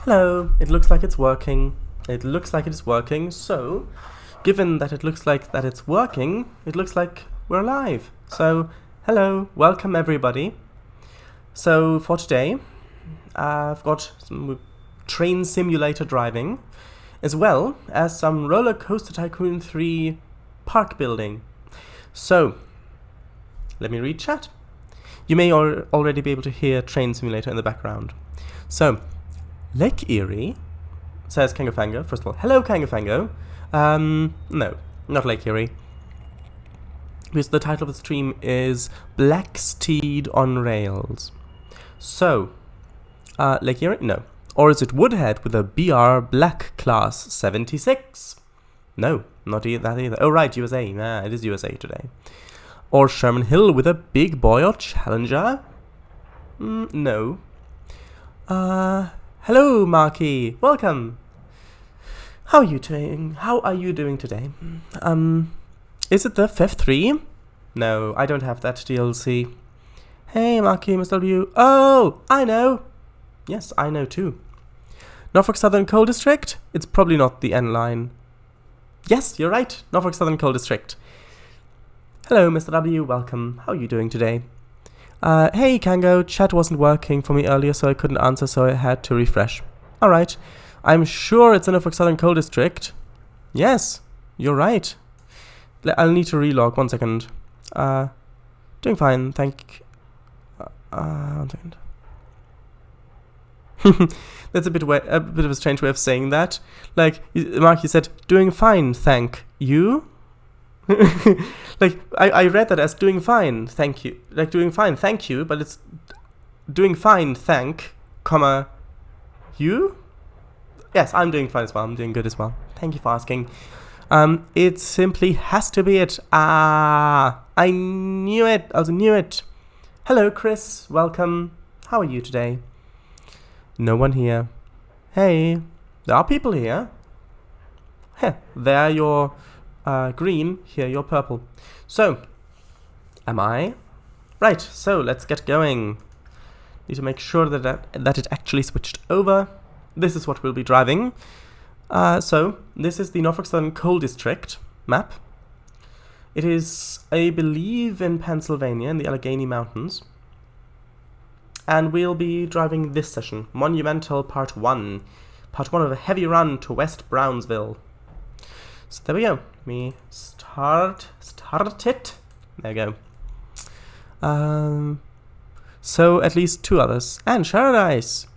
Hello, it looks like it's working. It looks like it's working, so given that it looks like that it's working, it looks like we're live. So, hello, welcome everybody. So, for today, I've got some train simulator driving, as well as some Roller Coaster Tycoon 3 park building. So, let me read chat. You may already be able to hear Train Simulator in the background. So, Lake Erie, says Kangafango. First of all, hello Kangafango. No, not Lake Erie. Because the title of the stream is Black Steed on Rails. So, Lake Erie? No. Or is it Woodhead with a BR Black Class 76? No, not that either. Oh right, USA. Nah, it is USA today. Or Sherman Hill with a Big Boy or Challenger? No. Hello, Marky. Welcome. How are you doing today? Is it the FF3? No, I don't have that DLC. Hey, Marky, Mr. W. Oh, I know. Yes, I know too. Norfolk Southern Coal District? It's probably not the N line. Yes, you're right. Norfolk Southern Coal District. Hello, Mr. W. Welcome. How are you doing today? Hey, Kango. Chat wasn't working for me earlier, so I couldn't answer, so I had to refresh. Alright. I'm sure it's in Norfolk Southern Coal District. Yes, you're right. I'll need to relog. 1 second. Doing fine, thank... 1 second. That's a bit of a strange way of saying that. Like, Mark, you said, doing fine, thank you? Like, I read that as doing fine, thank you. Like, doing fine, thank you, but it's doing fine, thank, comma, you? Yes, I'm doing fine as well. I'm doing good as well. Thank you for asking. It simply has to be it. I knew it. I knew it. Hello, Chris. Welcome. How are you today? No one here. Hey, there are people here. Heh, there you're green, here you're purple. So, am I? Right, so let's get going. Need to make sure that it actually switched over. This is what we'll be driving. So, this is the Norfolk Southern Coal District map. It is, I believe, in Pennsylvania, in the Allegheny Mountains. And we'll be driving this session, Monumental Part 1. Part 1 of a heavy run to West Brownsville. So there we go. Let me start it. There we go. So at least 2 others. And Paradise!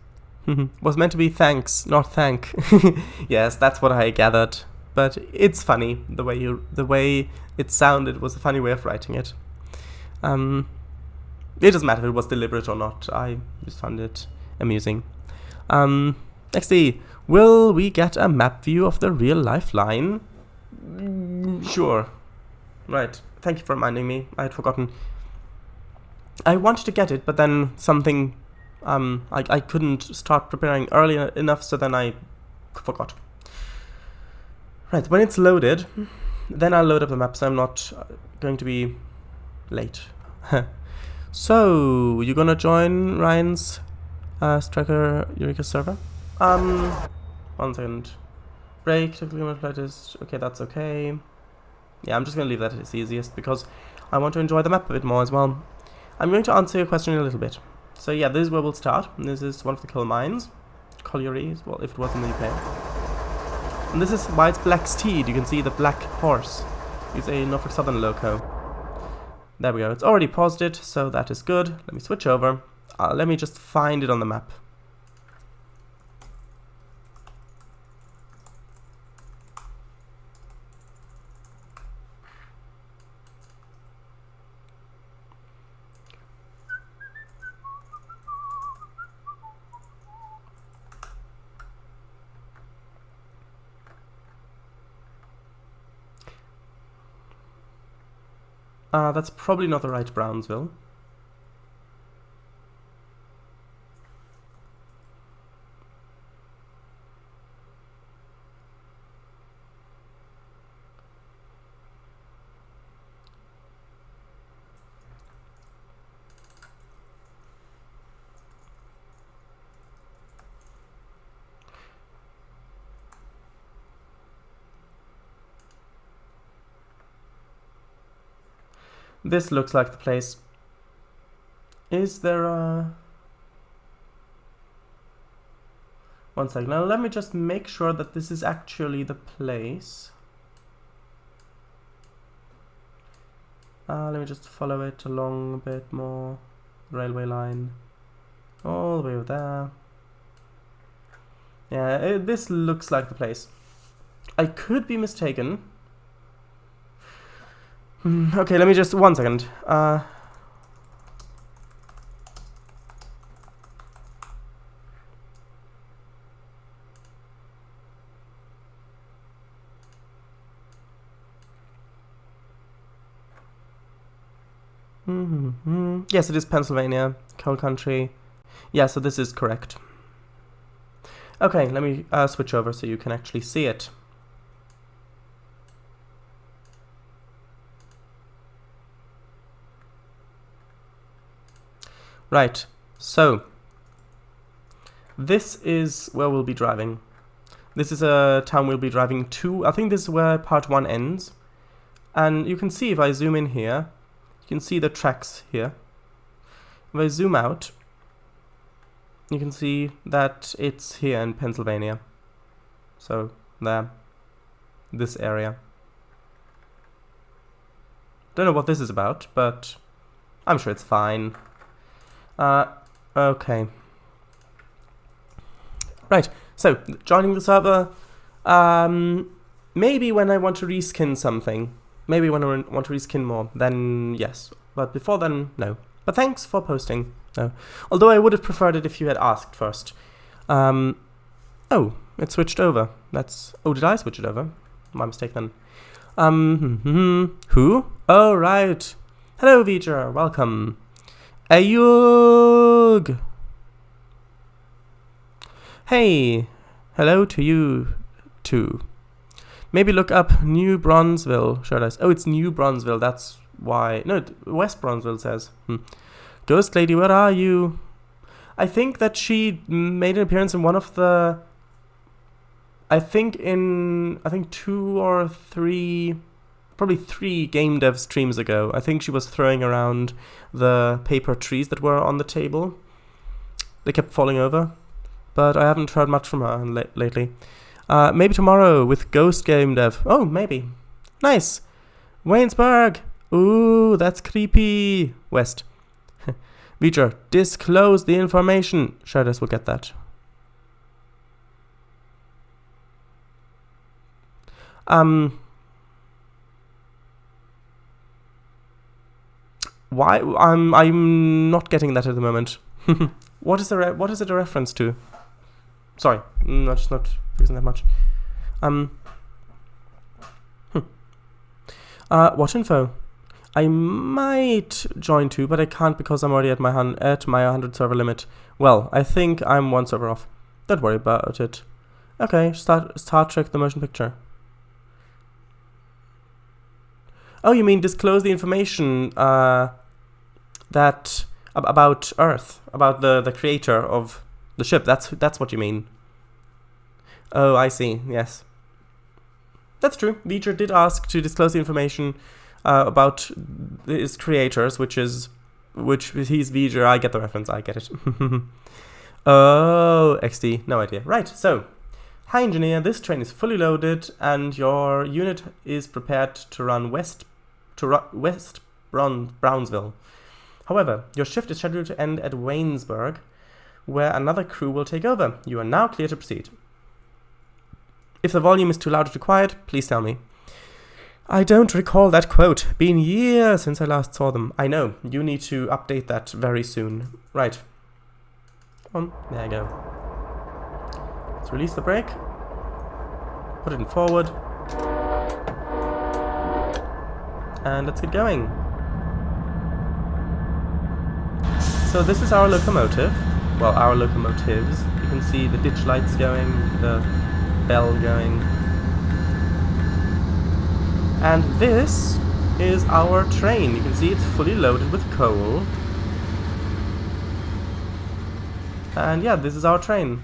Was meant to be thanks, not thank. Yes, that's what I gathered. But it's funny, the way it sounded was a funny way of writing it. It doesn't matter if it was deliberate or not. I just found it amusing. Let's see. Will we get a map view of the real life line? Sure. Right. Thank you for reminding me. I had forgotten. I wanted to get it, but then something... I couldn't start preparing early enough, so then I forgot. Right, when it's loaded, then I'll load up the map, so I'm not going to be late. So, you gonna join Ryan's Striker Eureka server? 1 second. Break, typically flight is... Okay, that's okay. Yeah, I'm just gonna leave that as easiest, because I want to enjoy the map a bit more as well. I'm going to answer your question in a little bit. So yeah, this is where we'll start. This is one of the coal mines. Collieries, well, if it was in the UK. And this is why it's Black Steed. You can see the black horse. It's a Norfolk Southern loco. There we go. It's already paused it, so that is good. Let me switch over. Let me just find it on the map. That's probably not the right Brownsville. This looks like the place. Is there a... One second. Now let me just make sure that this is actually the place. Let me just follow it along a bit more. Railway line. All the way over there. Yeah, this looks like the place. I could be mistaken. Okay, let me just... One second. Yes, it is Pennsylvania, coal country. Yeah, so this is correct. Okay, let me switch over so you can actually see it. Right, so this is where we'll be driving. This is a town we'll be driving to. I think this is where part 1 ends. And you can see if I zoom in here, you can see the tracks here. If I zoom out, you can see that it's here in Pennsylvania. So, there. This area. Don't know what this is about, but I'm sure it's fine. Okay. Right, so, joining the server. Maybe when I want to reskin something. Maybe when I want to reskin more, then yes. But before then, no. But thanks for posting. No. Although I would have preferred it if you had asked first. Oh, it switched over. That's... Oh, did I switch it over? My mistake then. Who? Oh, right. Hello, Vijay. Welcome. Ayug. Hey. Hello to you, too. Maybe look up New Bronzeville, should I say? Oh, it's New Bronzeville, that's why... No, West Bronzeville says. Ghost Lady, where are you? I think that she made an appearance in one of the... I think 2 or 3... Probably 3 game dev streams ago. I think she was throwing around the paper trees that were on the table. They kept falling over. But I haven't heard much from her lately. Maybe tomorrow with Ghost Game Dev. Oh, maybe. Nice. Waynesburg. Ooh, that's creepy. West. Vijay, disclose the information. Shadows will get that. Why? I'm not getting that at the moment. What is it a reference to? Sorry, just not fixing that much. What info? I might join too, but I can't because I'm already at my 100 server limit. Well, I think I'm 1 server off. Don't worry about it. Okay, Star Trek the motion picture. Oh, you mean disclose the information that about Earth, about the creator of the ship. That's what you mean. Oh, I see. Yes, that's true. Vijay did ask to disclose the information about his creators, which he's Vijay. I get the reference. I get it. Oh, XD. No idea. Right. So, hi engineer. This train is fully loaded, and your unit is prepared to run west Brownsville. However, your shift is scheduled to end at Waynesburg, where another crew will take over. You are now clear to proceed. If the volume is too loud or too quiet, please tell me. I don't recall that quote. Been years since I last saw them. I know. You need to update that very soon. Right. There you go. Let's release the brake. Put it in forward. And let's get going. So this is our locomotive. Well, our locomotives. You can see the ditch lights going, the bell going. And this is our train. You can see it's fully loaded with coal. And yeah, this is our train.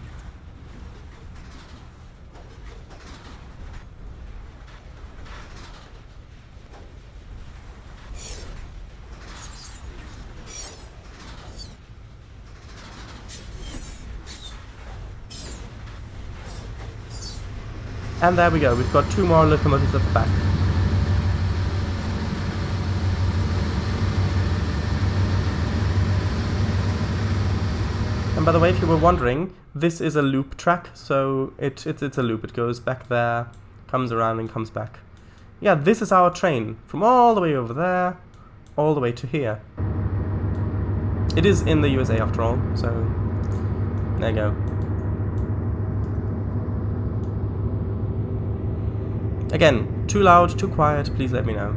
And there we go, we've got 2 more locomotives at the back. And by the way, if you were wondering, this is a loop track, so it's a loop. It goes back there, comes around and comes back. Yeah, this is our train, from all the way over there, all the way to here. It is in the USA after all, so there you go. Again, too loud, too quiet, please let me know.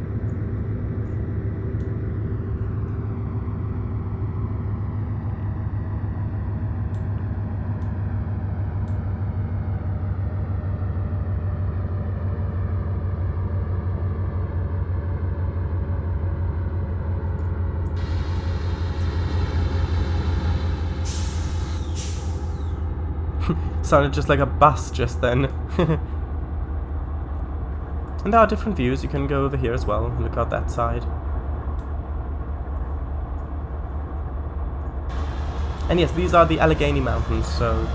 Sounded just like a bus just then. And there are different views. You can go over here as well and look out that side. And yes, these are the Allegheny Mountains, so...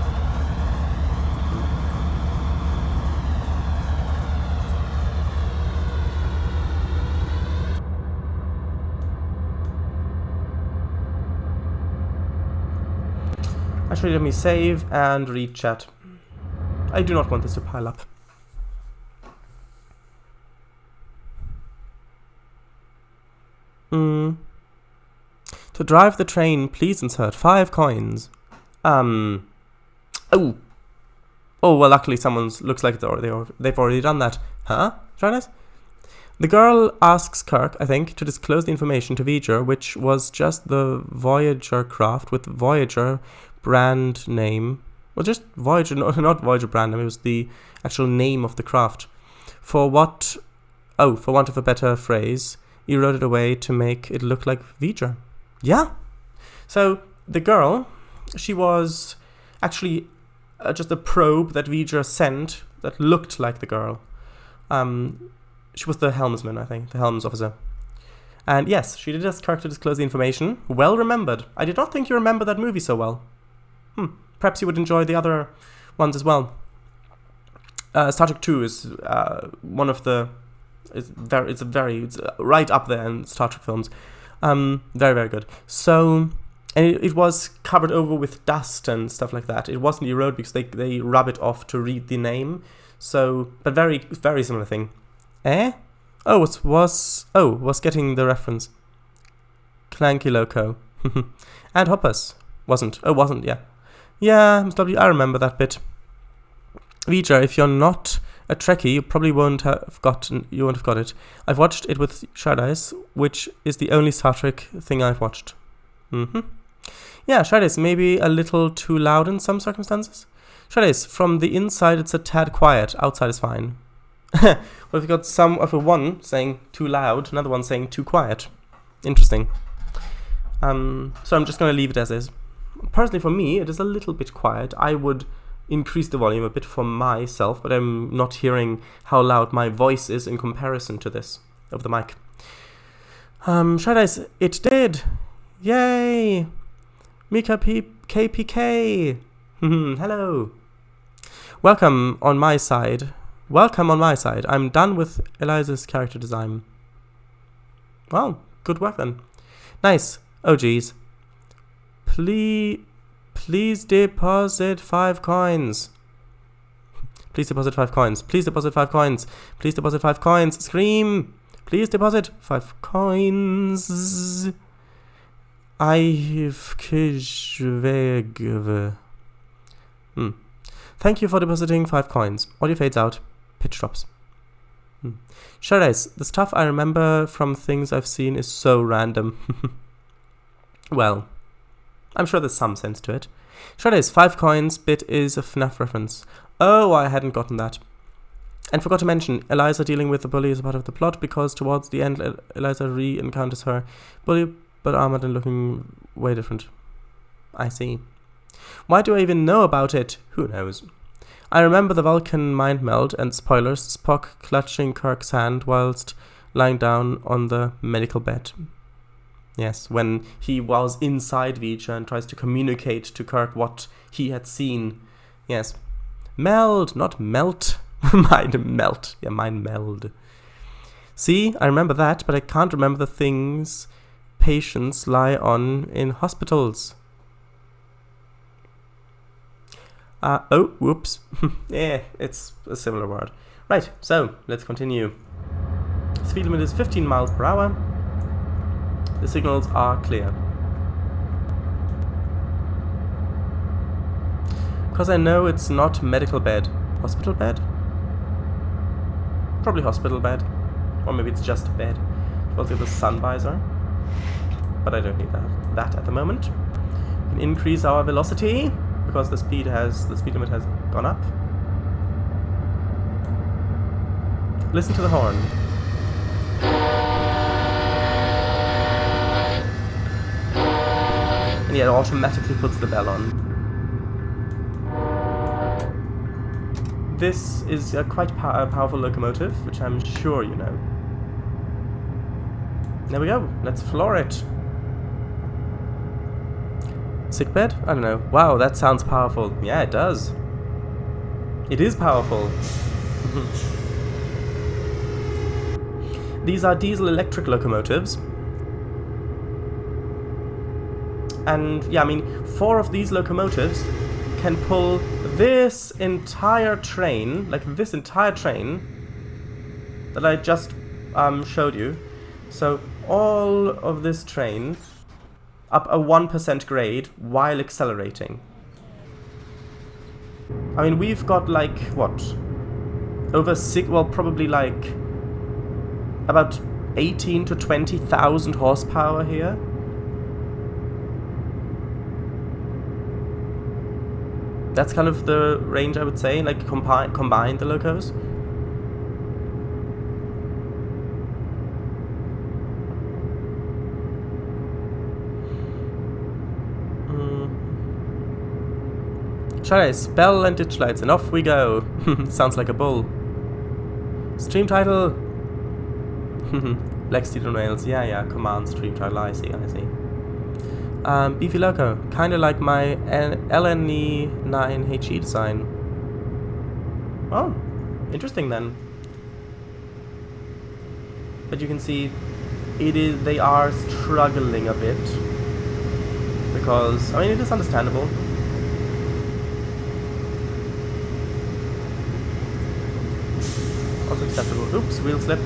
Actually, let me save and read chat. I do not want this to pile up. To drive the train, please insert 5 coins. Oh, well, luckily someone's looks like they've already done that. Huh? Jonas? The girl asks Kirk, I think, to disclose the information to Voyager, which was just the Voyager craft with Voyager brand name. Well, just Voyager, not Voyager brand name. It was the actual name of the craft. For want of a better phrase, he wrote it away to make it look like Voyager. Yeah. So the girl, she was actually just a probe that Voyager sent that looked like the girl. She was the helmsman, I think, the helms officer. And yes, she did ask Kirk to disclose the information. Well remembered. I did not think you remember that movie so well. Perhaps you would enjoy the other ones as well. Star Trek 2 is one of the... It's right up there in Star Trek films. Very, very good. So, and it was covered over with dust and stuff like that. It wasn't eroded because they rub it off to read the name. So, but very, very similar thing. Was getting the reference. Clanky Loco. And Hoppus. Wasn't, yeah. Yeah, Mr. W, I remember that bit. Vija, if you're not a Trekkie, you probably won't have got it. I've watched it with Shadice, which is the only Star Trek thing I've watched. Yeah, Shadice, maybe a little too loud in some circumstances. Shadice, from the inside it's a tad quiet, outside is fine. Well, we've got one saying too loud, another one saying too quiet. Interesting. So I'm just going to leave it as is. Personally, for me, it is a little bit quiet. I would increase the volume a bit for myself, but I'm not hearing how loud my voice is in comparison to this of the mic. Shadice, it did! Yay! Mika KPK! Hello! Welcome on my side. I'm done with Eliza's character design. Well, good work then. Nice. Oh geez. Please deposit 5 coins. Please deposit 5 coins. Please deposit 5 coins. Please deposit 5 coins. Scream! Please deposit 5 coins. Thank you for depositing 5 coins. Audio fades out. Pitch drops. Shadice, the stuff I remember from things I've seen is so random. Well, I'm sure there's some sense to it. Shadice, 5 coins bit is a FNAF reference. Oh, I hadn't gotten that. And forgot to mention, Eliza dealing with the bully is a part of the plot because towards the end, Eliza re-encounters her bully, but armored and looking way different. I see. Why do I even know about it? Who knows? I remember the Vulcan mind meld and spoilers, Spock clutching Kirk's hand whilst lying down on the medical bed. Yes, when he was inside Vija and tries to communicate to Kirk what he had seen. Yes. Meld, not melt. Mind melt. Yeah, mind meld. See, I remember that, but I can't remember the things patients lie on in hospitals. Oh, whoops. Yeah, it's a similar word. Right, so let's continue. Speed limit is 15 miles per hour. The signals are clear. Because I know it's not medical bed. Hospital bed? Probably hospital bed. Or maybe it's just a bed. Also the sun visor. But I don't need that at the moment. We can increase our velocity because the speed limit has gone up. Listen to the horn. And yeah, it automatically puts the bell on. This is a quite powerful locomotive, which I'm sure you know. There we go. Let's floor it. Sickbed? I don't know. Wow, that sounds powerful. Yeah, it does. It is powerful. These are diesel-electric locomotives. And, yeah, I mean, 4 of these locomotives can pull this entire train, like this entire train that I just showed you. So all of this train up a 1% grade while accelerating. I mean, we've got like, what? Probably like about 18 to 20,000 horsepower here. That's kind of the range, I would say, like combine the locos. Shall I spell and ditch lights and off we go. Sounds like a bull. Stream title. Black Steel and Rails. Yeah, command stream title. I see. Beefy loco. Kinda like my LNE9HE design. Oh, interesting then. But you can see they are struggling a bit. Because, I mean, it is understandable. Also acceptable. Oops, wheel slip.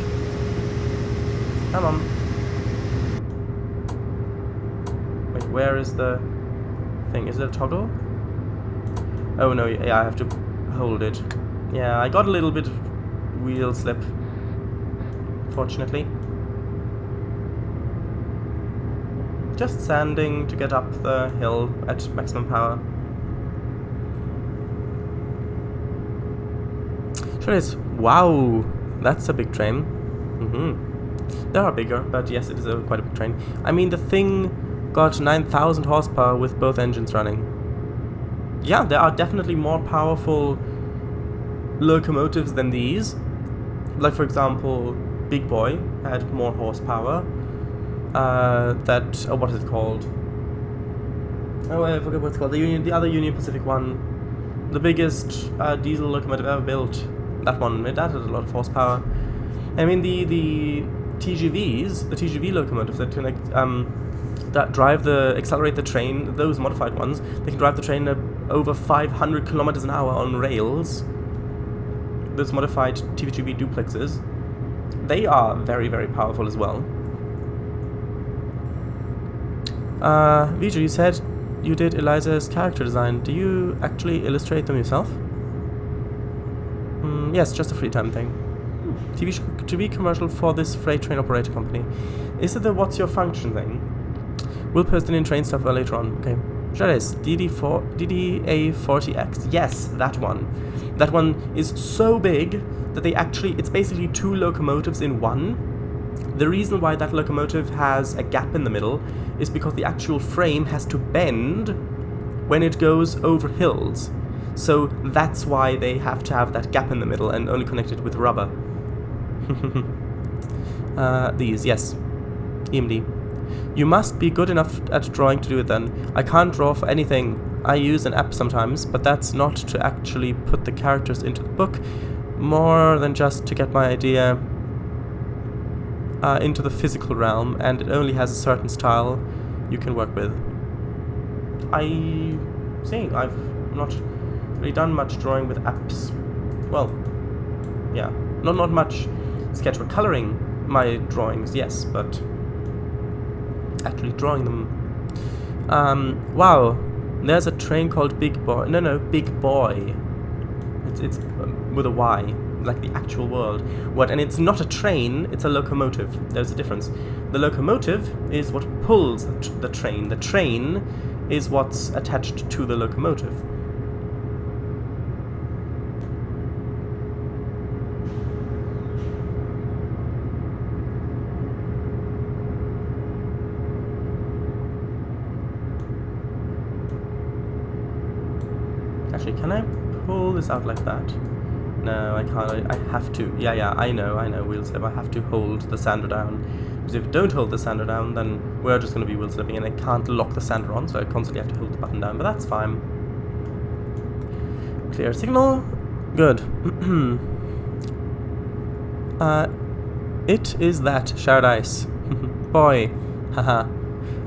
Come on. Wait, where is the thing? Is it a toggle? Oh no, yeah, I have to hold it. Yeah, I got a little bit of wheel slip, fortunately. Just sanding to get up the hill at maximum power. Sure is. Wow, that's a big train. There are bigger, but yes, it is quite a big train. I mean, the thing got 9,000 horsepower with both engines running. Yeah, there are definitely more powerful locomotives than these. Like, for example, Big Boy had more horsepower. What is it called? Oh, I forget what it's called. The other Union Pacific one. The biggest diesel locomotive ever built. That one, that had a lot of horsepower. I mean, the TGVs, the TGV locomotives that can accelerate the train, those modified ones, they can drive the train at over 500 kilometers an hour on rails. Those modified TGV duplexes, they are very, very powerful as well. Vijay, you said you did Eliza's character design. Do you actually illustrate them yourself? Yes, just a free time thing. TV commercial for this freight train operator company. Is it the what's your function thing? We'll post it in train stuff later on. Okay. Sure it is. DDA40X. Yes, that one. That one is so big that it's basically 2 locomotives in one. The reason why that locomotive has a gap in the middle is because the actual frame has to bend when it goes over hills. So that's why they have to have that gap in the middle and only connect it with rubber. These, yes. EMD. You must be good enough at drawing to do it then. I can't draw for anything. I use an app sometimes, but that's not to actually put the characters into the book, more than just to get my idea into the physical realm, and it only has a certain style you can work with. I think I've not really done much drawing with apps. Well, yeah, not much sketchbook coloring my drawings, yes, but actually drawing them. Wow, there's a train called Big Boy. No, Big Boy. It's with a Y, like the actual world. What? And it's not a train, it's a locomotive. There's a difference. The locomotive is what pulls the train. The train is what's attached to the locomotive. Actually, can I pull this out like that? No, I can't. I have to. Yeah, I know, wheel slip. I have to hold the sander down. Because if I don't hold the sander down, then we're just going to be wheel slipping, and I can't lock the sander on, so I constantly have to hold the button down, but that's fine. Clear signal. Good. It is that shared ice. Boy. Haha.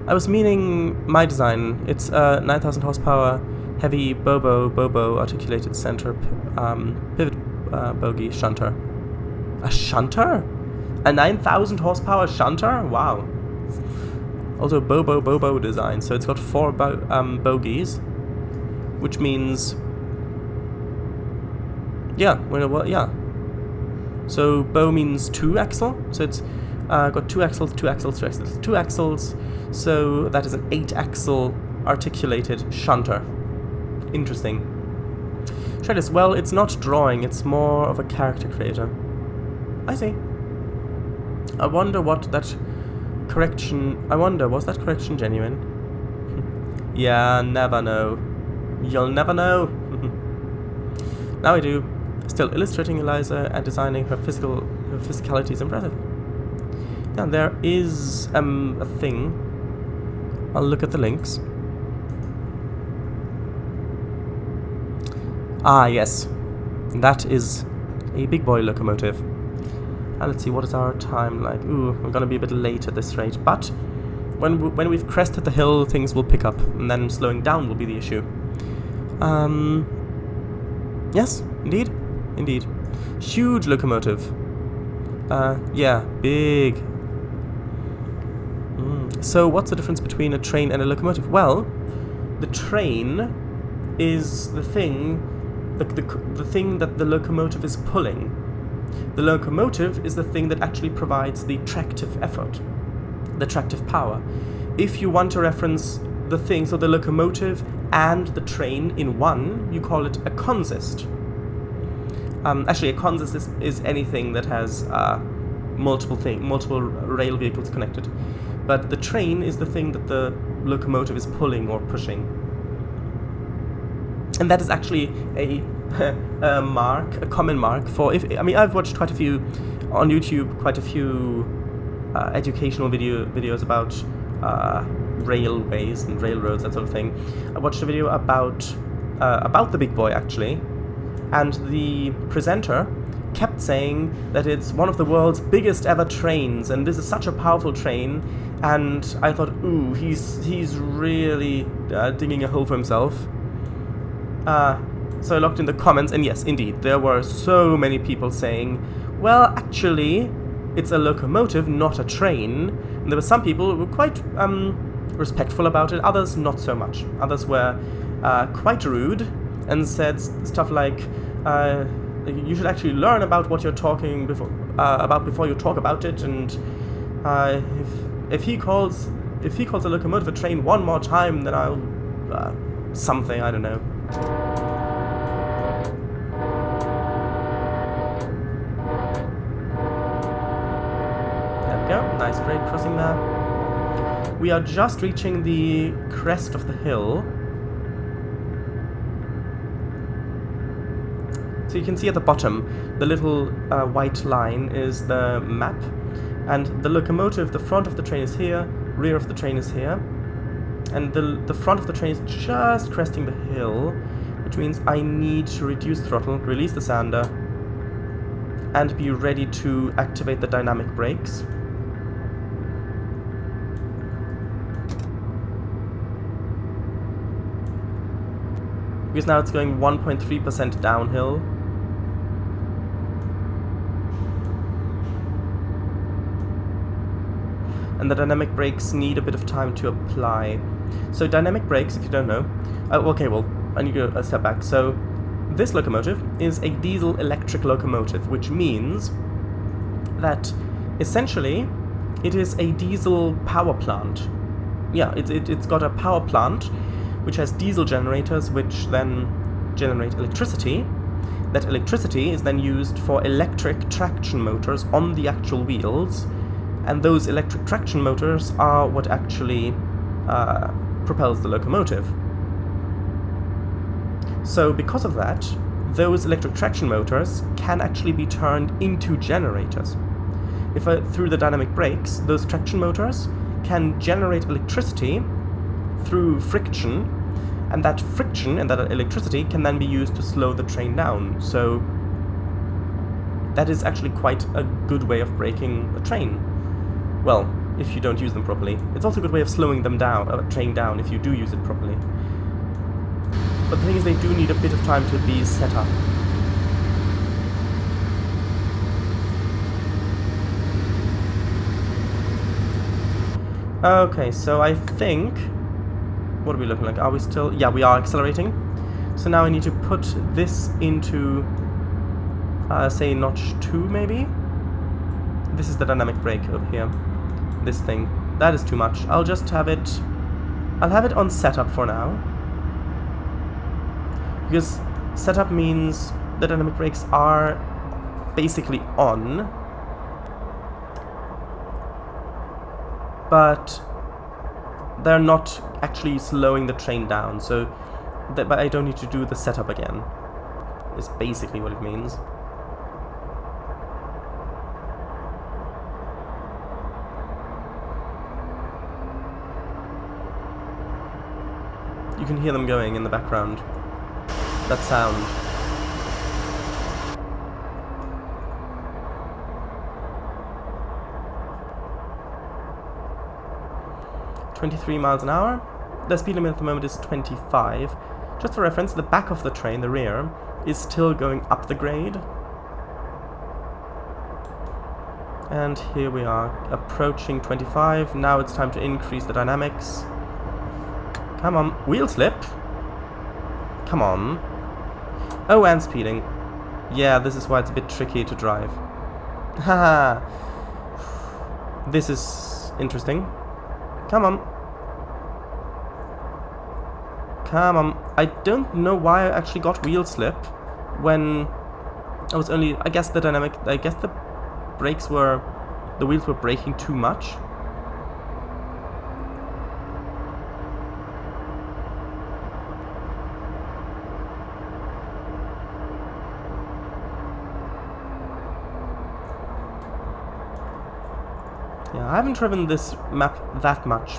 I was meaning my design. It's a 9,000 horsepower heavy Bobo articulated center pivot bogie shunter. A shunter? A 9,000 horsepower shunter? Wow. Also Bobo design. So it's got 4 bogies, which means, yeah. Yeah. So bow means 2 axle. So it's got 2 axles, 2 axles, 2 axles, 2 axles. So that is an 8 axle articulated shunter. Interesting. Try this. Well, it's not drawing, it's more of a character creator. I see. I wonder what that correction... was that correction genuine? Yeah, never know. You'll never know. Now I do. Still, illustrating Eliza and designing her physicality is impressive. Yeah, there is a thing. I'll look at the links. Ah, yes. That is a big boy locomotive. And let's see, what is our time like? Ooh, we're gonna be a bit late at this rate, but when we've crested the hill, things will pick up, and then slowing down will be the issue. Yes, indeed. Huge locomotive. Yeah, big. So what's the difference between a train and a locomotive? Well, the train is the thing that the locomotive is pulling. The locomotive is the thing that actually provides the tractive effort, the tractive power. If you want to reference the thing, so the locomotive and the train in one, you call it a consist. Actually, a consist is anything that has multiple rail vehicles connected. But the train is the thing that the locomotive is pulling or pushing. And that is actually a common mark for I've watched quite a few on YouTube, educational videos about railways and railroads, that sort of thing. I watched a video about the big boy actually, and the presenter kept saying that it's one of the world's biggest ever trains, and this is such a powerful train. And I thought, ooh, he's really digging a hole for himself. So I looked in the comments, and yes, indeed, there were so many people saying, well, actually, it's a locomotive, not a train. And there were some people who were quite respectful about it, others not so much. Others were quite rude and said stuff like, you should actually learn about what you're talking about before you talk about it, and if he calls a locomotive a train one more time, then I'll something, I don't know. There we go, nice grade crossing there. We are just reaching the crest of the hill. So you can see at the bottom, the little white line is the map, and the locomotive, the front of the train is here, rear of the train is here, and the front of the train is just cresting the hill, which means I need to reduce throttle, release the sander, and be ready to activate the dynamic brakes. Because now it's going 1.3% downhill. And the dynamic brakes need a bit of time to apply. So dynamic brakes, if you don't know... okay, well, I need to go a step back. So this locomotive is a diesel-electric locomotive, which means that essentially it is a diesel power plant. Yeah, it's got a power plant which has diesel generators which then generate electricity. That electricity is then used for electric traction motors on the actual wheels, and those electric traction motors are what actually propels the locomotive. So because of that, those electric traction motors can actually be turned into generators. If through the dynamic brakes, those traction motors can generate electricity through friction, and that friction and that electricity can then be used to slow the train down. So that is actually quite a good way of braking a train. Well, if you don't use them properly. It's also a good way of slowing them down, a train down, if you do use it properly. But the thing is, they do need a bit of time to be set up. Okay, so I think... What are we looking like? Are we still... Yeah, we are accelerating. So now I need to put this into, say, notch 2, maybe? This is the dynamic brake over here. This thing. That is too much. I'll just have it... I'll have it on setup for now. Because setup means the dynamic brakes are basically on. But they're not actually slowing the train down, so but I don't need to do the setup again, is basically what it means. You can hear them going in the background. That sound. "23 miles an hour. The speed limit at the moment is 25. Just for reference, the back of the train, the rear, is still going up the grade. And here we are, approaching 25. Now it's time to increase the dynamics. Come on, wheel slip. Come on. Oh, and speeding. Yeah, this is why it's a bit tricky to drive. Haha. This is interesting. Come on. Come on. I don't know why I actually got wheel slip when I was only... I guess the brakes were... The wheels were braking too much. Yeah, I haven't driven this map that much.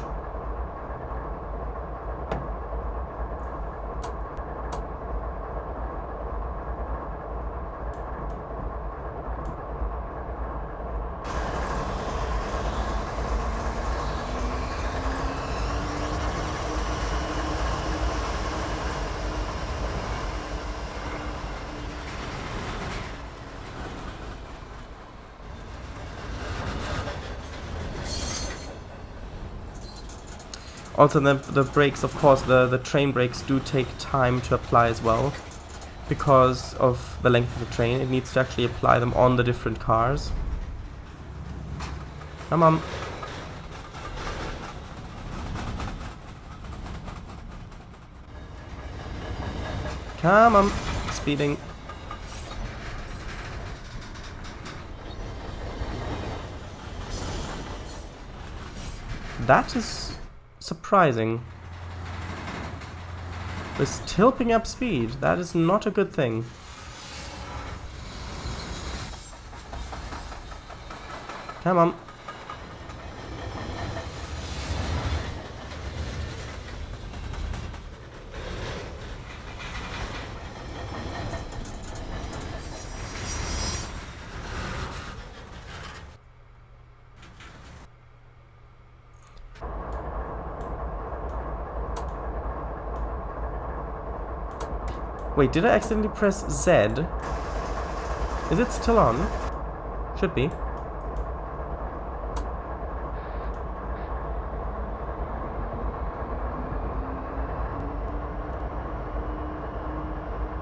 Also, the brakes, of course, the train brakes do take time to apply as well. Because of the length of the train, it needs to actually apply them on the different cars. Come on. Come on. Speeding. That is... surprising. We're still picking up speed. That is not a good thing. Come on. Wait, did I accidentally press Z? Is it still on? Should be.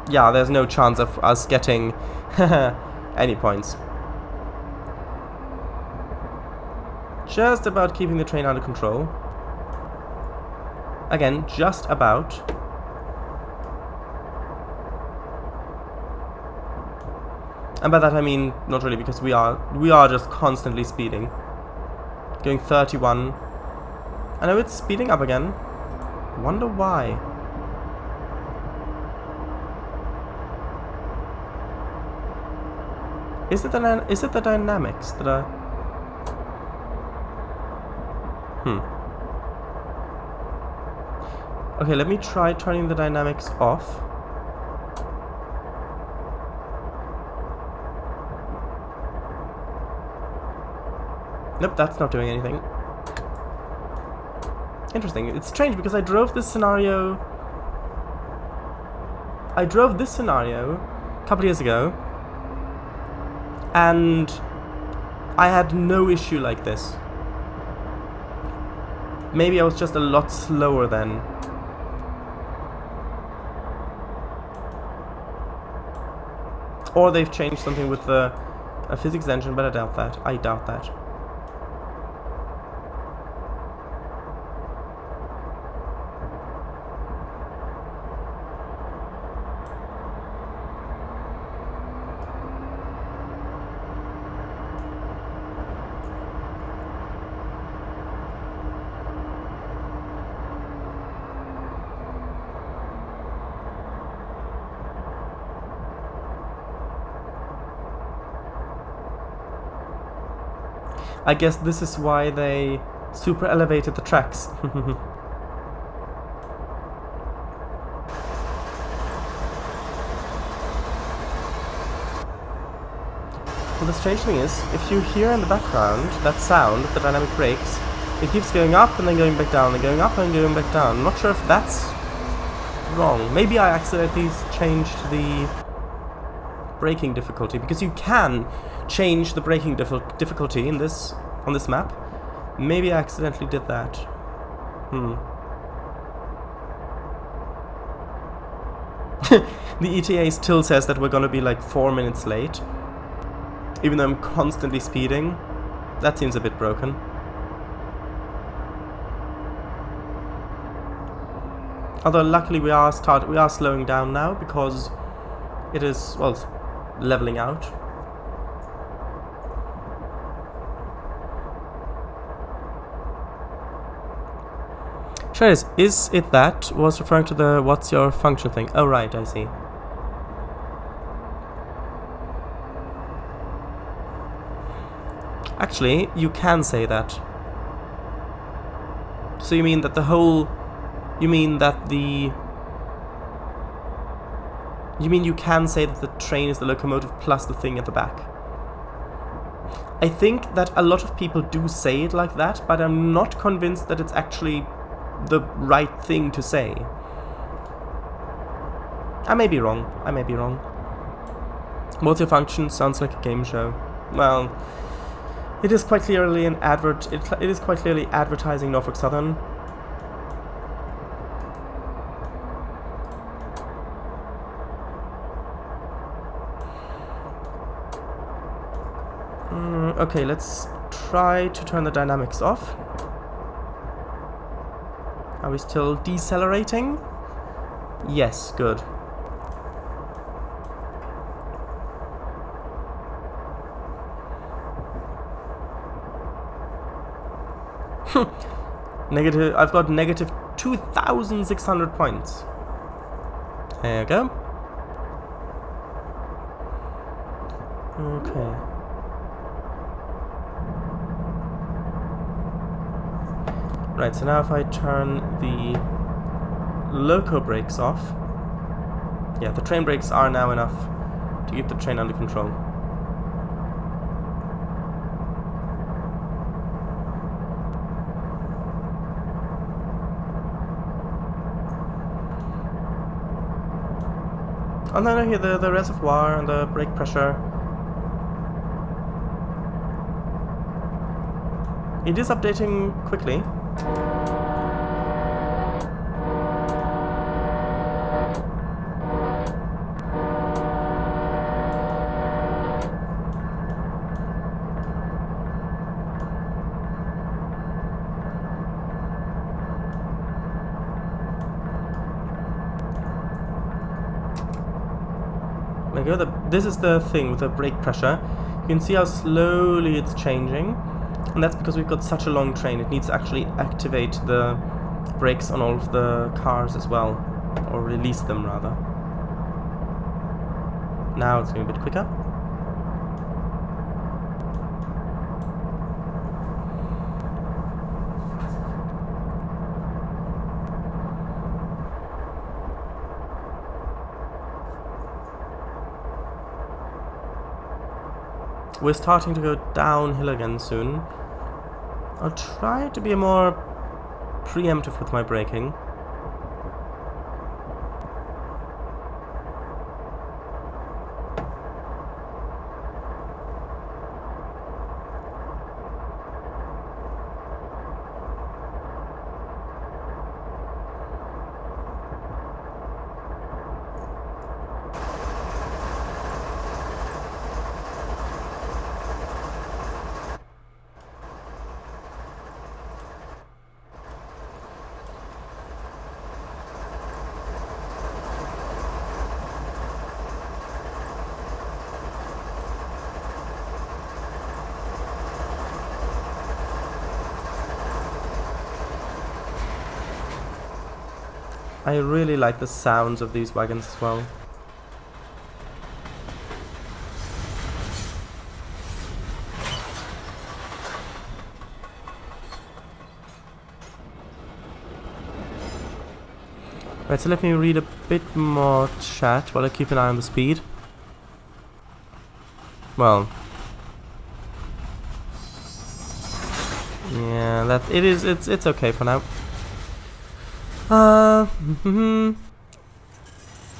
Yeah, there's no chance of us getting any points. Just about keeping the train under control. Again, just about. And by that I mean not really, because we are just constantly speeding. Going 31. I know it's speeding up again. Wonder why. Is it the dynamics that are... Okay, let me try turning the dynamics off. Nope, that's not doing anything. Interesting. It's strange because I drove this scenario a couple years ago, and I had no issue like this. Maybe I was just a lot slower then. Or they've changed something with the physics engine, but I doubt that. I guess this is why they super elevated the tracks. Well, the strange thing is, if you hear in the background that sound of the dynamic brakes, it keeps going up and then going back down, and going up and going back down. I'm not sure if that's wrong. Maybe I accidentally changed the braking difficulty, because you can change the braking difficulty in on this map. Maybe I accidentally did that. The ETA still says that we're gonna be like 4 minutes late, even though I'm constantly speeding. That seems a bit broken. Although luckily we are slowing down now, because it is, well, it's leveling out. Sure is it that was referring to the what's your function thing? Oh right, I see. Actually, you can say that. So you mean that you can say that the train is the locomotive plus the thing at the back. I think that a lot of people do say it like that, but I'm not convinced that it's actually the right thing to say. I may be wrong. What's your function? Sounds like a game show. Well, it is quite clearly an advert. It is quite clearly advertising Norfolk Southern. Okay, let's try to turn the dynamics off. Are we still decelerating? Yes, good. I've got negative 2,600 points. There you go. Okay. Right, so now if I turn the loco brakes off, yeah, the train brakes are now enough to keep the train under control. Oh no, here the reservoir and the brake pressure. It is updating quickly. This is the thing with the brake pressure. You can see how slowly it's changing, and that's because we've got such a long train. It needs to actually activate the brakes on all of the cars as well, or release them rather. Now it's going a bit quicker. We're starting to go downhill again soon. I'll try to be more preemptive with my braking. I really like the sounds of these wagons as well. Right, so let me read a bit more chat while I keep an eye on the speed. Well, yeah, it's okay for now.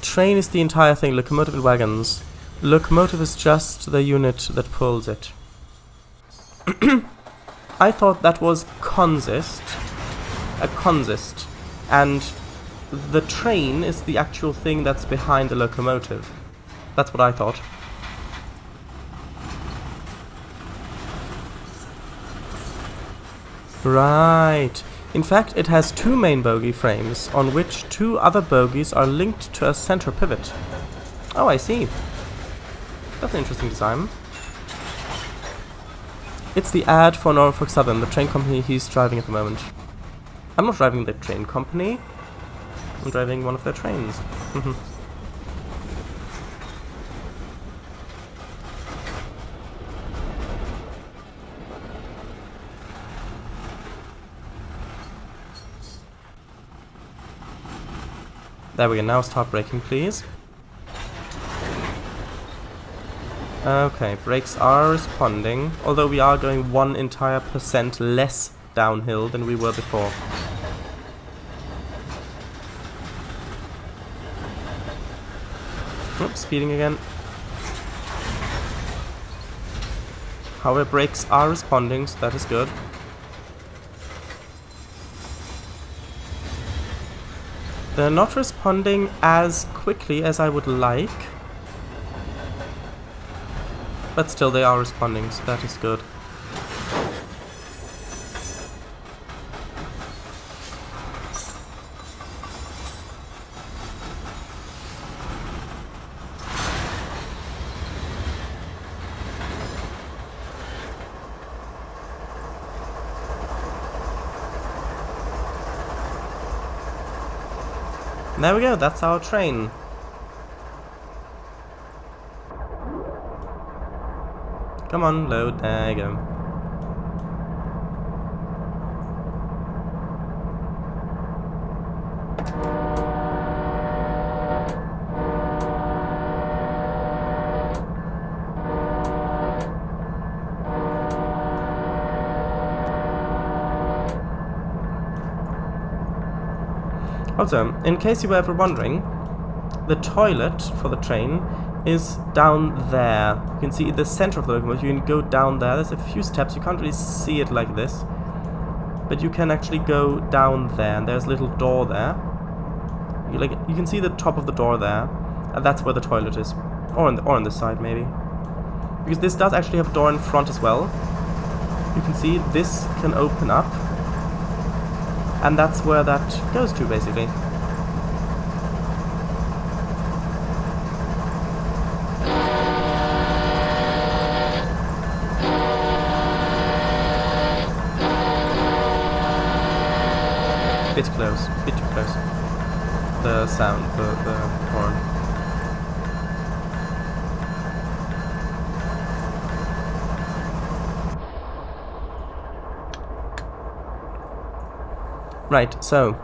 Train is the entire thing, locomotive and wagons. Locomotive is just the unit that pulls it. I thought that was consist. A consist. And the train is the actual thing that's behind the locomotive. That's what I thought. Right. In fact, it has two main bogie frames, on which two other bogies are linked to a center pivot. Oh, I see. That's an interesting design. It's the ad for Norfolk Southern, the train company he's driving at the moment. I'm not driving the train company. I'm driving one of their trains. There we go, now start braking, please. Okay, brakes are responding, although we are going 1 entire % less downhill than we were before. Oops, speeding again. However, brakes are responding, so that is good. They're not responding as quickly as I would like. But still, they are responding, so that is good. There we go, that's our train. Come on, load, there you go. Also, in case you were ever wondering, the toilet for the train is down there. You can see the center of the locomotive. You can go down there. There's a few steps. You can't really see it like this, but you can actually go down there, and there's a little door there. You can see the top of the door there, and that's where the toilet is, or on this side maybe, because this does actually have a door in front as well. You can see this can open up, and that's where that goes to basically. Bit close, bit too close. The sound, the horn. Right, so.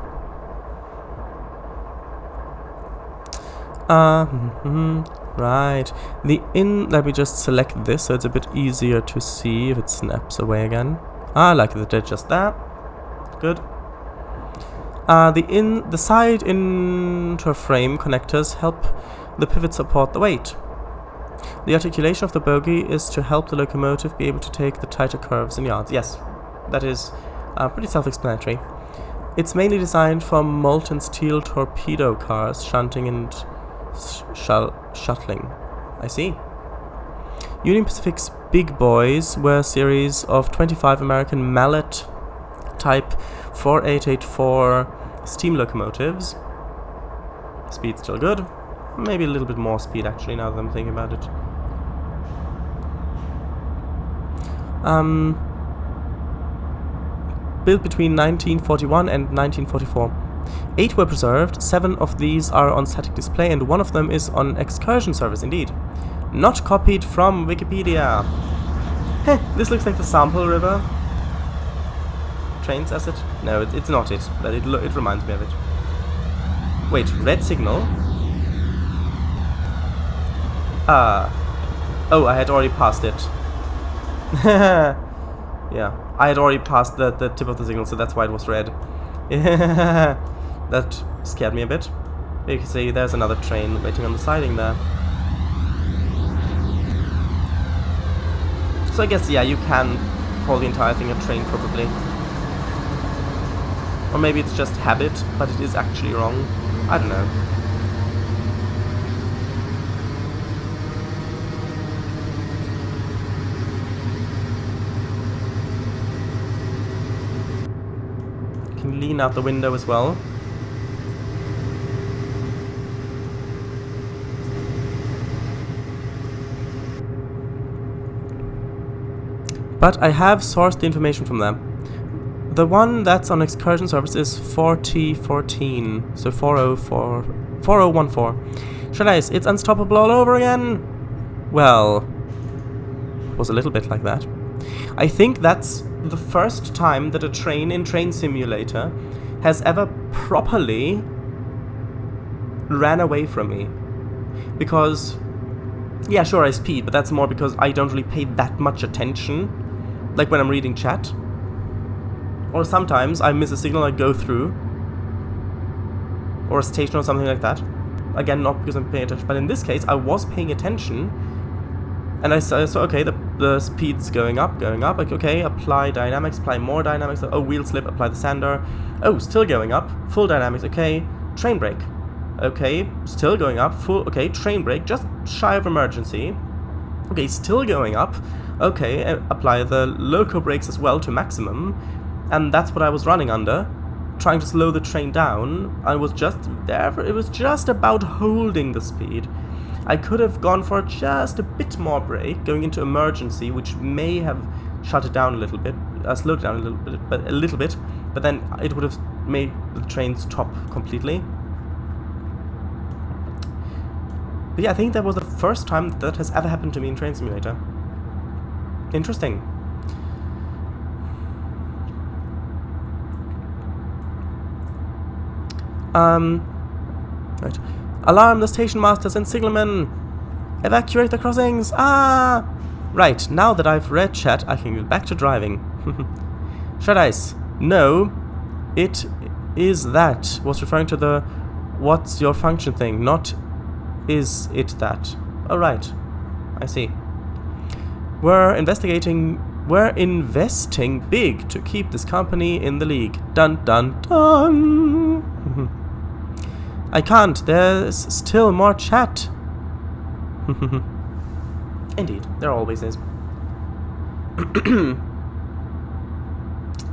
Right. Let me just select this so it's a bit easier to see if it snaps away again. Like it did just that. Good. The side interframe connectors help the pivot support the weight. The articulation of the bogie is to help the locomotive be able to take the tighter curves in yards. Yes, that is pretty self-explanatory. It's mainly designed for molten steel torpedo cars, shunting and shuttling. I see. Union Pacific's big boys were a series of 25 American Mallet Type 4884 steam locomotives. Speed's still good. Maybe a little bit more speed actually now that I'm thinking about it. Built between 1941 and 1944. 8 were preserved, 7 of these are on static display, and 1 of them is on excursion service indeed. Not copied from Wikipedia. Heh, this looks like the Sample River. Trains asset? No, it's not it, but it reminds me of it. Wait, red signal? Oh, I had already passed it. Yeah, I had already passed the tip of the signal, so that's why it was red. That scared me a bit. You can see there's another train waiting on the siding there. So I guess, yeah, you can call the entire thing a train probably. Or maybe it's just habit, but it is actually wrong. I don't know. You can lean out the window as well. But I have sourced the information from them. The one that's on excursion service is 4014, so 4014. Shall I say it's unstoppable all over again? Well, it was a little bit like that. I think that's the first time that a train in Train Simulator has ever properly ran away from me. Because, yeah, sure, I speed, but that's more because I don't really pay that much attention. Like when I'm reading chat. Or sometimes I miss a signal I go through. Or a station or something like that. Again, not because I'm paying attention. But in this case, I was paying attention. And I saw, okay, the speed's going up. Like, okay, apply dynamics, apply more dynamics. Oh, wheel slip, apply the sander. Oh, still going up. Full dynamics, okay. Train brake. Okay, still going up. Full, okay, train brake, just shy of emergency. Okay, still going up. Okay, apply the loco brakes as well to maximum. And that's what I was running under, trying to slow the train down. I was just there, it was just about holding the speed. I could have gone for just a bit more brake, going into emergency, which may have shut it down a little bit, slowed it down a little bit, but then it would have made the train stop completely. But yeah, I think that was the first time that has ever happened to me in Train Simulator. Interesting. Right. Alarm the station masters and signalmen! Evacuate the crossings! Ah! Right, now that I've read chat, I can get back to driving. Shut eyes. No, it is that. Was referring to the what's your function thing, not is it that? Oh, right. I see. We're investing big to keep this company in the league. Dun dun dun. I can't. There's still more chat. Indeed, there always is.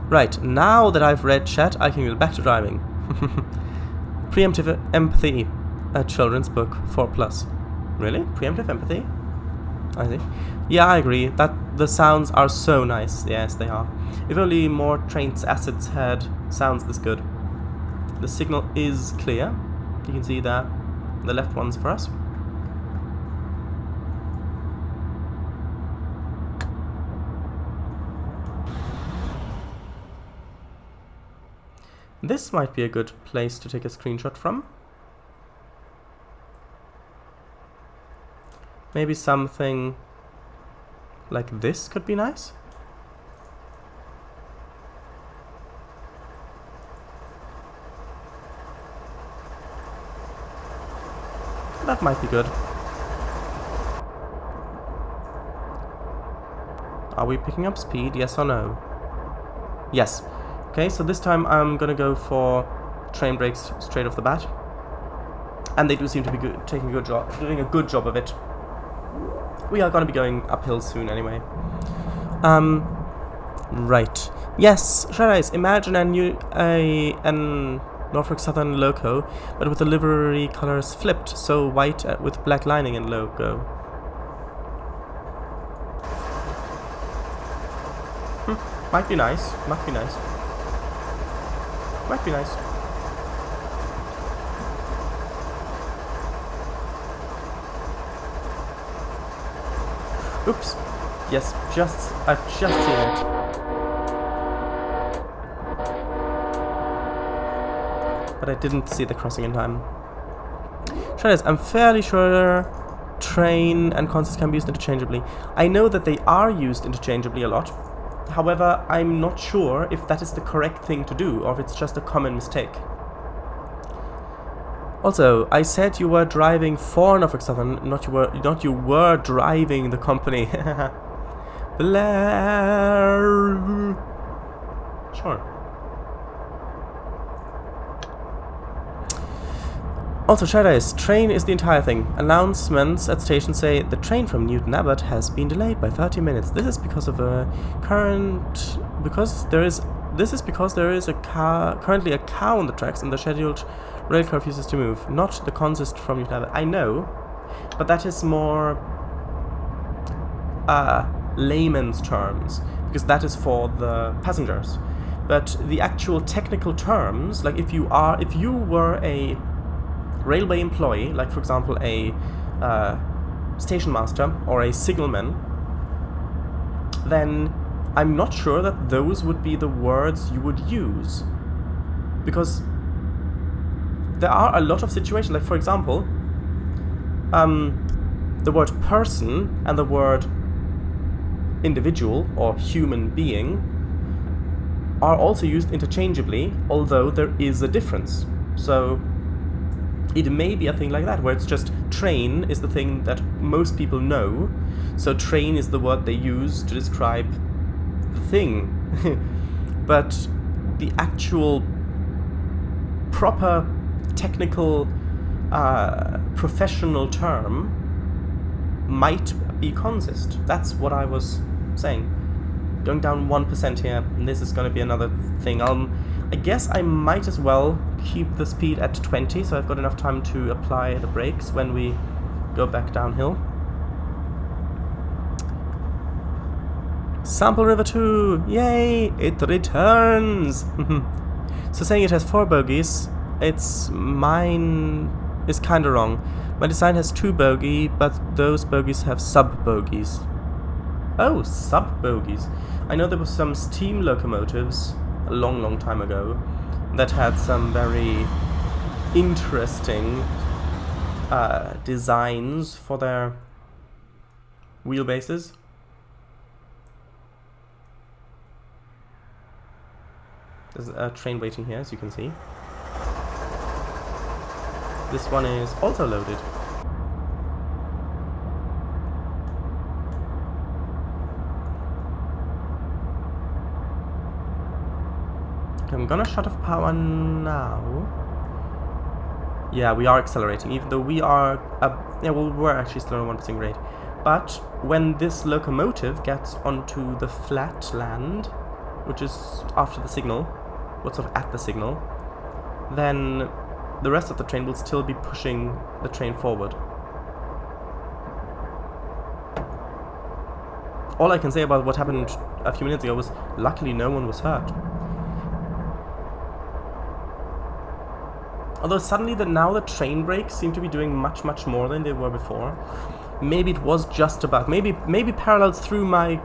Right, now that I've read chat, I can get back to driving. Preemptive empathy, a children's book, 4+. Really? Preemptive empathy? I see. Yeah, I agree. That the sounds are so nice. Yes, they are. If only more trains assets had sounds this good. The signal is clear. You can see that the left one's for us. This might be a good place to take a screenshot from. Maybe something like this could be nice. That might be good. Are we picking up speed? Yes or no? Yes. Okay, so this time I'm gonna go for train brakes straight off the bat. And they do seem to be doing a good job of it. We are gonna be going uphill soon anyway. Right. Yes, Shadow's, imagine a Norfolk Southern loco, but with the livery colors flipped, so white with black lining and logo. Might be nice. Might be nice. Might be nice. Oops. Yes, I've just seen it. But I didn't see the crossing in time. Shadows, I'm fairly sure train and consist can be used interchangeably. I know that they are used interchangeably a lot. However, I'm not sure if that is the correct thing to do, or if it's just a common mistake. Also, I said you were driving for Norfolk Southern, not you were driving the company. Blair. Sure. Also, Shadows, train is the entire thing. Announcements at stations say the train from Newton Abbot has been delayed by 30 minutes. This is because of a currently a cow on the tracks and the scheduled rail car refuses to move. Not the consist from Newton Abbot. I know, but that is more layman's terms, because that is for the passengers. But the actual technical terms, like if you were a railway employee, like for example a station master or a signalman, then I'm not sure that those would be the words you would use, because there are a lot of situations, like for example the word person and the word individual or human being are also used interchangeably, although there is a difference. So it may be a thing like that, where it's just train is the thing that most people know, so train is the word they use to describe the thing. But the actual proper technical professional term might be consist. That's what I was saying. Going down 1% here, and this is going to be another thing. I guess I might as well keep the speed at 20, so I've got enough time to apply the brakes when we go back downhill. Sample River 2! Yay! It returns! So saying it has 4 bogies, mine is kinda wrong. My design has 2 bogie, but those bogies have sub-bogies. Oh, sub-bogies. I know there were some steam locomotives a long time ago that had some very interesting designs for their wheelbases. There's a train waiting here, as you can see. This one is also loaded. Okay, I'm gonna shut off power now. Yeah, we are accelerating, even though we are... yeah, well, we're actually still on 1% rate. But when this locomotive gets onto the flat land, which is after the signal, what's sort of at the signal, then the rest of the train will still be pushing the train forward. All I can say about what happened a few minutes ago was, luckily no one was hurt. Although suddenly now the train brakes seem to be doing much more than they were before. Maybe it was just a bug. Maybe Parallels threw my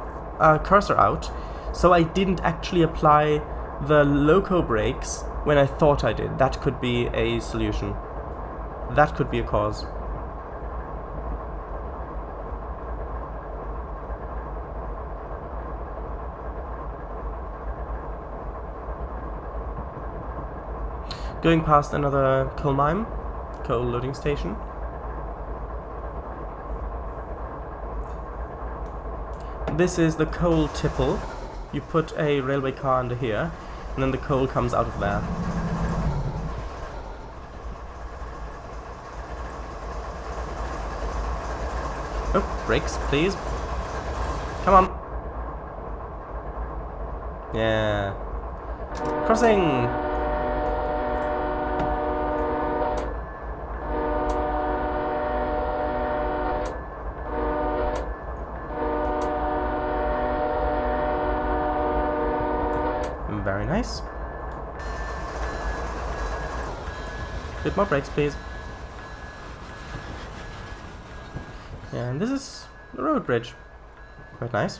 cursor out, so I didn't actually apply the loco brakes when I thought I did. That could be a solution. That could be a cause. Going past another coal mine, coal loading station. This is the coal tipple. You put a railway car under here, and then the coal comes out of there. Oh, brakes, please. Come on. Yeah. Crossing! Very nice. Bit more brakes, please. And this is the road bridge. Quite nice.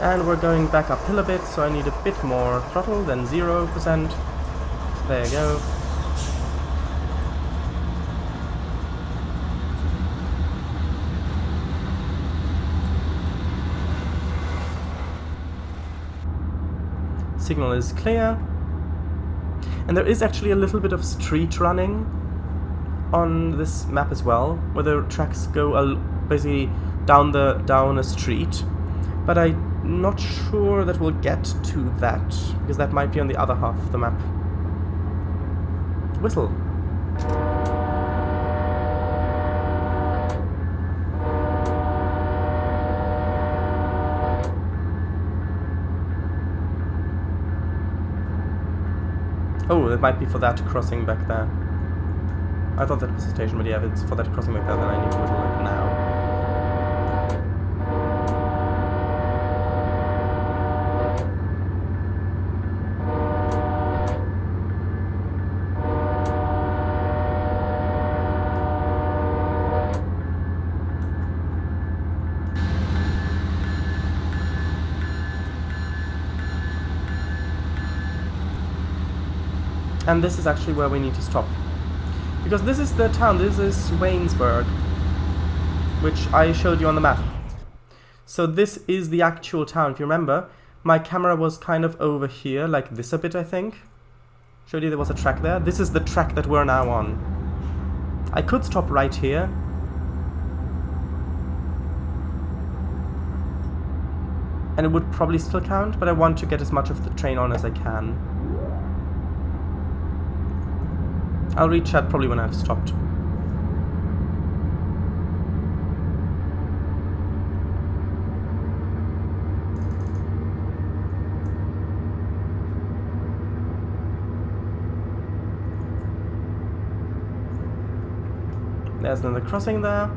And we're going back uphill a bit, so I need a bit more throttle than 0%. There you go. Signal is clear. And there is actually a little bit of street running on this map as well, where the tracks go basically down a street. But I'm not sure that we'll get to that, because that might be on the other half of the map. Whistle. Oh, it might be for that crossing back there. I thought that was the station, but yeah, if it's for that crossing back there, then I need to whistle like now. And this is actually where we need to stop. Because this is the town, this is Waynesburg, which I showed you on the map. So this is the actual town. If you remember, my camera was kind of over here, like this a bit, I think. Showed you there was a track there. This is the track that we're now on. I could stop right here. And it would probably still count, but I want to get as much of the train on as I can. I'll reach that probably when I've stopped. There's another crossing there.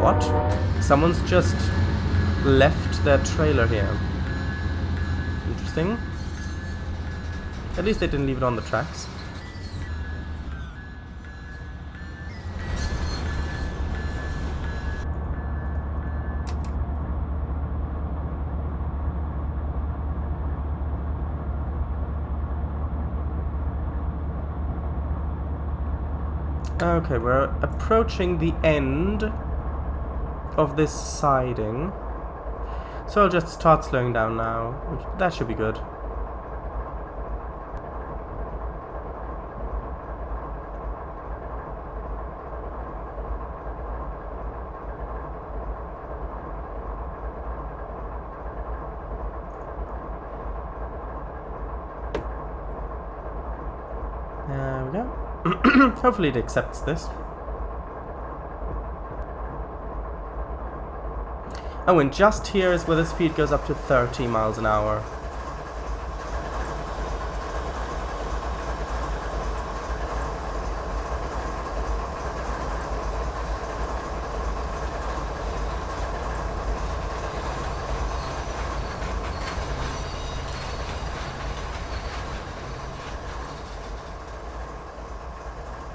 What? Someone's just left their trailer here. Interesting. At least they didn't leave it on the tracks. Okay, we're approaching the end of this siding. So I'll just start slowing down now. That should be good. There we go. Hopefully it accepts this. Oh, and just here is where the speed goes up to 30 miles an hour.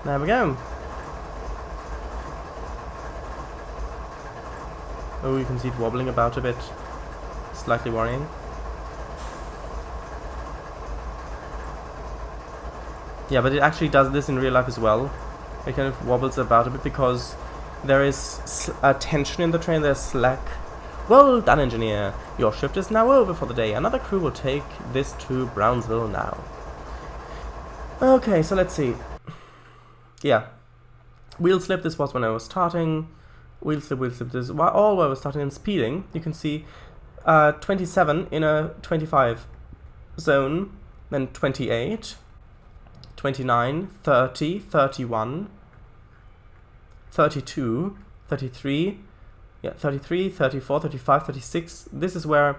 There we go. Oh, you can see it wobbling about a bit. Slightly worrying. Yeah, but it actually does this in real life as well. It kind of wobbles about a bit because there is tension in the train, there's slack. Well done, engineer. Your shift is now over for the day. Another crew will take this to Brownsville now. Okay, so let's see. Yeah. Wheel slip, this was when I was starting. Wheel slip, this is all where I was starting and speeding. You can see 27 in a 25 zone, then 28, 29, 30, 31, 32, 33, yeah, 33, 34, 35, 36. This is where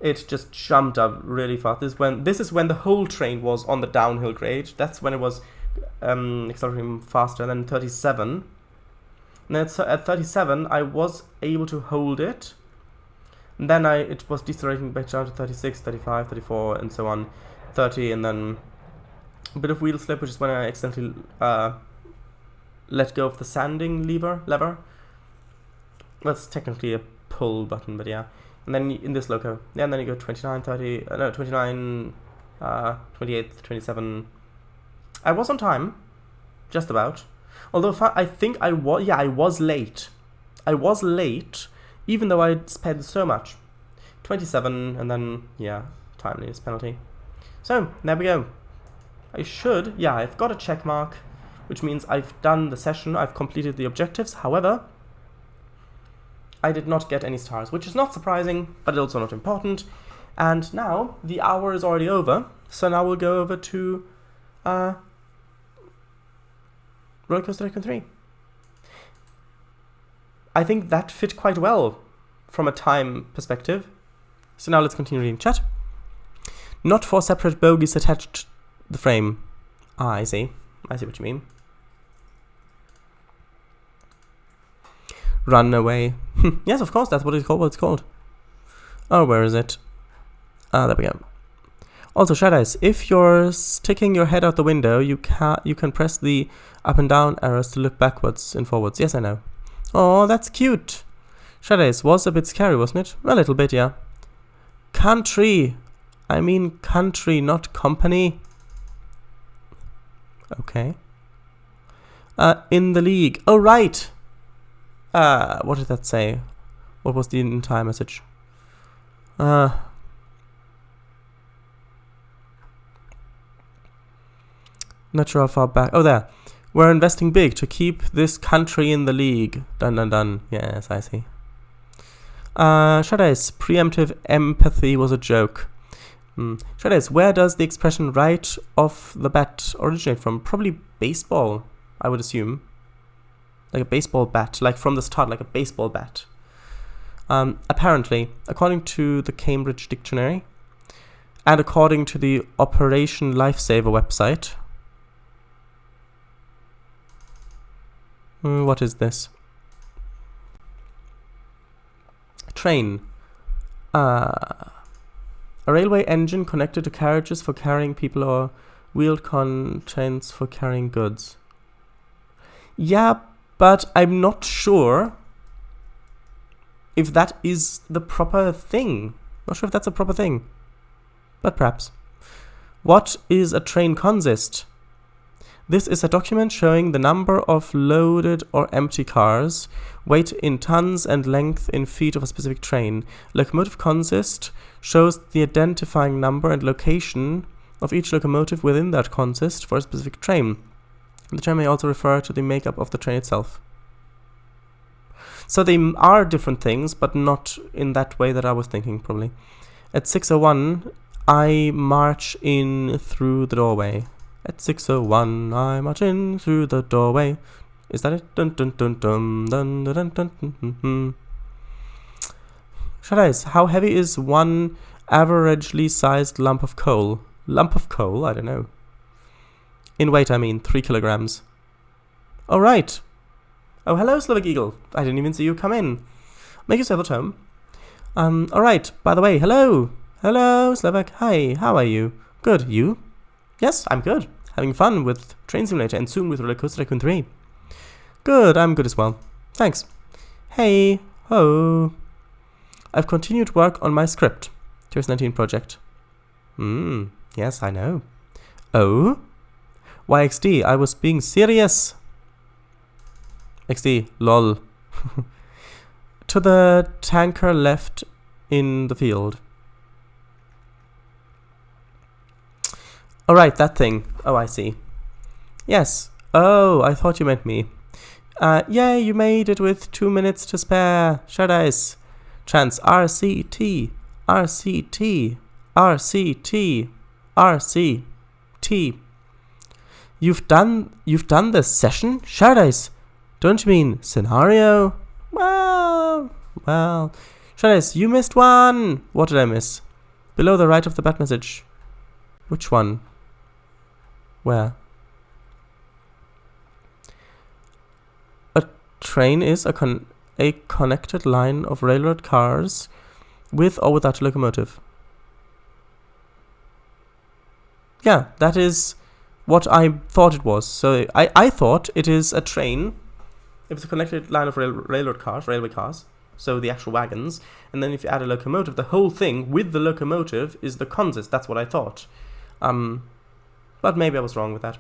it just jumped up really fast. This is when the whole train was on the downhill grade. That's when it was accelerating faster. Then 37. And then at 37, I was able to hold it. And then it was decelerating back down to 36, 35, 34, and so on. 30, and then a bit of wheel slip, which is when I accidentally let go of the sanding lever. That's technically a pull button, but yeah. And then in this loco, yeah, and then you go 29, 30, no, 29, 28, 27. I was on time, just about. Although I think I was late. I was late, even though I sped so much. 27, and then, yeah, timeliness penalty. So, there we go. I've got a check mark, which means I've done the session, I've completed the objectives. However, I did not get any stars, which is not surprising, but also not important. And now, the hour is already over, so now we'll go over to Roller Coaster Tycoon 3. I think that fit quite well from a time perspective. So now let's continue reading chat. Not 4 separate bogies attached to the frame. Ah, I see. I see what you mean. Run away. Yes, of course, that's what it's called. Oh, where is it? Ah, there we go. Also, Shadows, if you're sticking your head out the window, you can press the up and down arrows to look backwards and forwards. Yes, I know. Oh, that's cute. Shadows was a bit scary, wasn't it? A little bit, yeah. Country. I mean country, not company. Okay. In the league. Oh, right. What did that say? What was the entire message? Not sure how far back. Oh, there. We're investing big to keep this country in the league. Dun dun dun. Yes, I see. Shadows, preemptive empathy was a joke. Shadows, where does the expression right off the bat originate from? Probably baseball, I would assume. Like a baseball bat, like from the start, like a baseball bat. Apparently, according to the Cambridge Dictionary, and according to the Operation Lifesaver website. What is this? Train. A railway engine connected to carriages for carrying people or wheeled contents for carrying goods. Yeah, but I'm not sure if that is the proper thing. Not sure if that's a proper thing. But perhaps. What is a train consist? This is a document showing the number of loaded or empty cars, weight in tons and length in feet of a specific train. Locomotive consist shows the identifying number and location of each locomotive within that consist for a specific train. The term may also refer to the makeup of the train itself. So they are different things, but not in that way that I was thinking, probably. At 6:01, I march in through the doorway. At 6:01, I march in through the doorway. Is that it? Dun dun dun dun dun dun dun dun dun dun. Shadows, how heavy is one averagely sized lump of coal? Lump of coal? I don't know. In weight, I mean 3 kilograms. Oh, right. Oh, hello, Slovak Eagle. I didn't even see you come in. Make yourself at home. Alright, by the way, hello. Hello, Slovak. Hi, how are you? Good, you? Yes, I'm good. Having fun with Train Simulator and soon with Roller Coaster Tycoon 3. Good, I'm good as well. Thanks. Hey, ho. I've continued work on my script. 2019 project. Yes, I know. Oh? Why, XD, I was being serious. XD, lol. To the tanker left in the field. Alright, that thing. Oh, I see. Yes. Oh, I thought you meant me. Yay, you made it with 2 minutes to spare. Shadows. Chance. RCT. RCT. RCT. RCT. You've done the session? Shadows. Don't you mean scenario? Well. Shadows, you missed one. What did I miss? Below the right of the bat message. Which one? Where? A train is a connected line of railroad cars with or without a locomotive. Yeah, that is what I thought it was. So I thought it is a train. If it's a connected line of railroad cars, railway cars, so the actual wagons, and then if you add a locomotive, the whole thing with the locomotive is the consist. That's what I thought. But maybe I was wrong with that.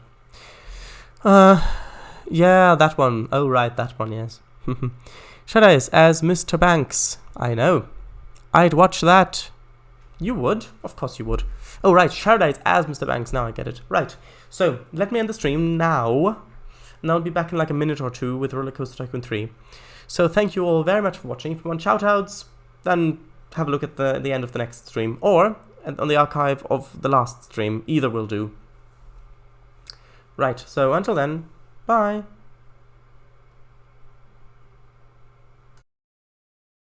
Yeah, that one. Oh, right, that one, yes. Shadows as Mr. Banks. I know. I'd watch that. You would? Of course you would. Oh, right, Shadows as Mr. Banks. Now I get it. Right, so let me end the stream now. And I'll be back in like a minute or two with Roller Coaster Tycoon 3. So thank you all very much for watching. If you want shoutouts, then have a look at the end of the next stream. Or on the archive of the last stream. Either will do. Right, so until then, bye.